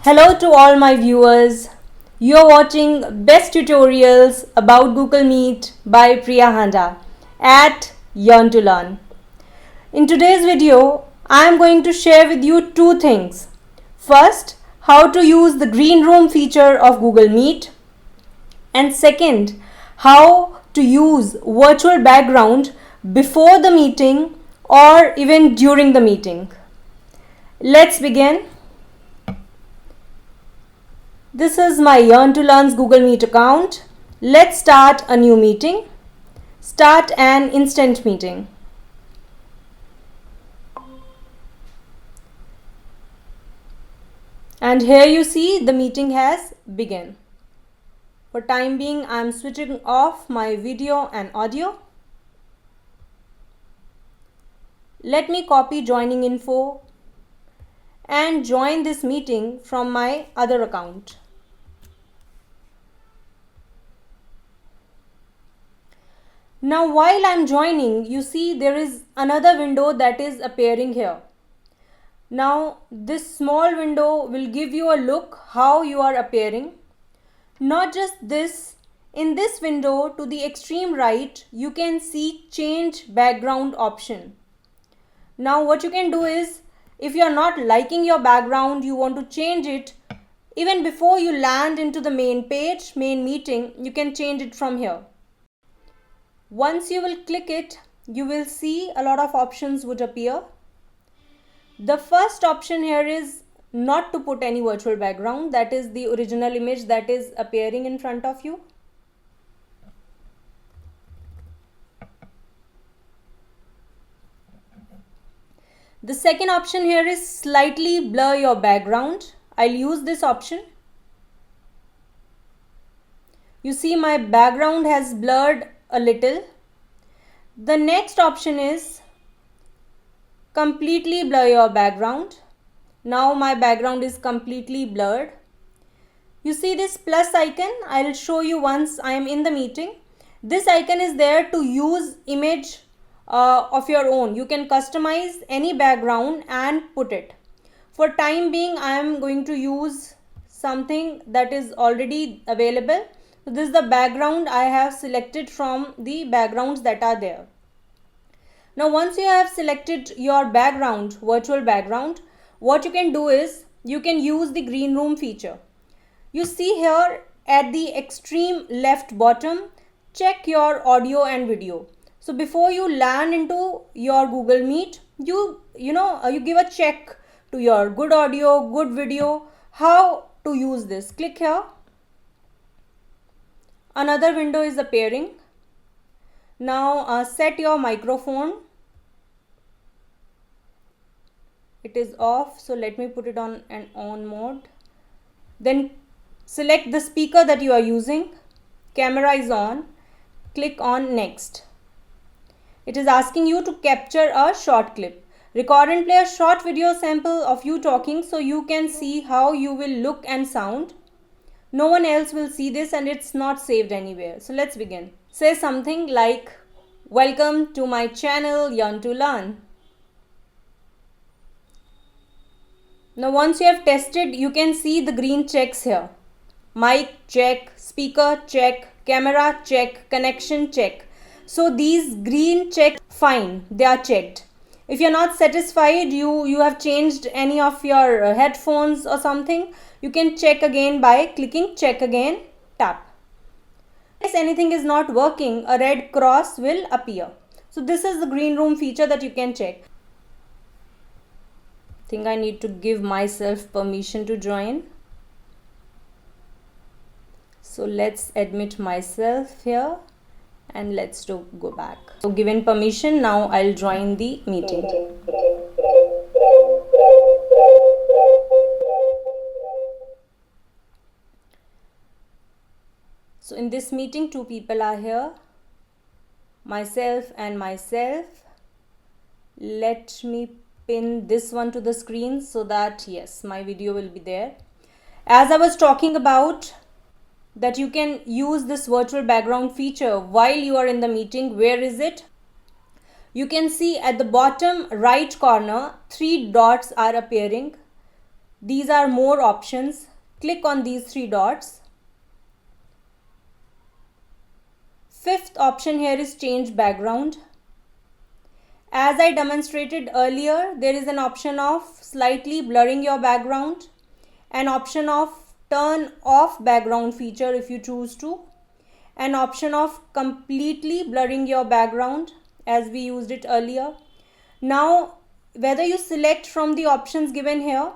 Hello to all my viewers. You're watching Best Tutorials about Google Meet by Priya Handa at Yearn to Learn. In today's video, I am going to share with you two things. First, how to use the green room feature of Google Meet. And second, how to use virtual background before the meeting or even during the meeting. Let's begin. This is my Yearn to Learn's Google Meet account. Let's start a new meeting. Start an instant meeting. And here you see the meeting has begun. For time being, I am switching off my video and audio. Let me copy joining info and join this meeting from my other account. Now while I am joining, you see there is another window that is appearing here. Now this small window will give you a look how you are appearing. Not just this, in this window to the extreme right, you can see change background option. Now what you can do is, if you are not liking your background, you want to change it, even before you land into the main page, main meeting, you can change it from here. Once you will click it, you will see a lot of options would appear. The first option here is not to put any virtual background, that is the original image that is appearing in front of you. The second option here is slightly blur your background. I'll use this option. You see my background has blurred a little. The next option is completely blur your background. Now my background is completely blurred. You see this plus icon? I'll show you once I am in the meeting. This icon is there to use image of your own. You can customize any background and put it. For time being, I am going to use something that is already available. So this is the background I have selected from the backgrounds that are there. Now once you have selected your background, virtual background, what you can do is you can use the green room feature. You see here at the extreme left bottom, check your audio and video. So before you land into your Google Meet, you give a check to your good audio, good video, how to use this. Click here. Another window is appearing. Now set your microphone. It is off, so let me put it on an on mode. Then select the speaker that you are using. Camera is on. Click on next. It is asking you to capture a short clip. Record and play a short video sample of you talking so you can see how you will look and sound. No one else will see this and it's not saved anywhere. So let's begin. Say something like, "Welcome to my channel, Yearn to Learn." Now once you have tested, you can see the green checks here. Mic check, speaker check, camera check, connection check. So these green checks, fine, they are checked. If you're not satisfied, you have changed any of your headphones or something, you can check again by clicking check again, tap. If anything is not working, a red cross will appear. So this is the green room feature that you can check. I think I need to give myself permission to join. So let's admit myself here. And let's go back. So given permission, now I'll join the meeting. So in this meeting, two people are here, myself and myself. Let me pin this one to the screen so that yes, my video will be there. As I was talking about, that you can use this virtual background feature while you are in the meeting. Where is it? You can see at the bottom right corner, 3 dots are appearing. These are more options. Click on these three dots. Fifth option here is change background. As I demonstrated earlier, there is an option of slightly blurring your background, an option of turn off background feature if you choose to, an option of completely blurring your background as we used it earlier. Now, whether you select from the options given here,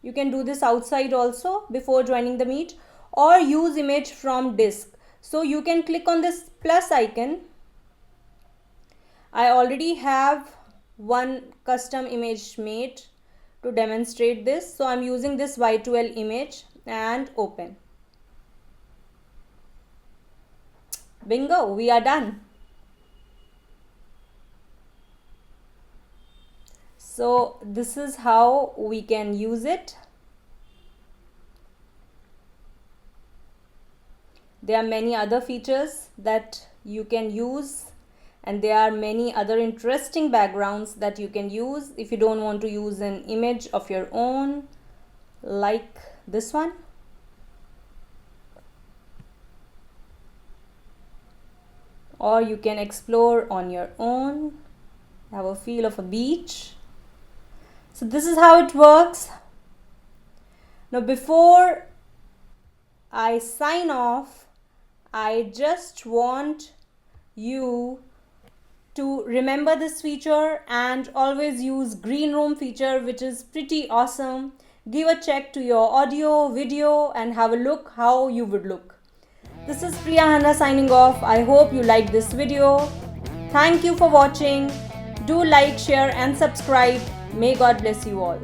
you can do this outside also before joining the meet, or use image from disk. So you can click on this plus icon. I already have one custom image made to demonstrate this. So I'm using this Y2L image and open. Bingo, we are done. So this is how we can use it. There are many other features that you can use, and there are many other interesting backgrounds that you can use if you don't want to use an image of your own, like this one. Or you can explore on your own, have a feel of a beach. So this is how it works. Now before I sign off, I just want you to remember this feature and always use green room feature, which is pretty awesome. Give a check to your audio, video, and have a look how you would look. This is Priya Hanna signing off. I hope you liked this video. Thank you for watching. Do like, share and subscribe. May God bless you all.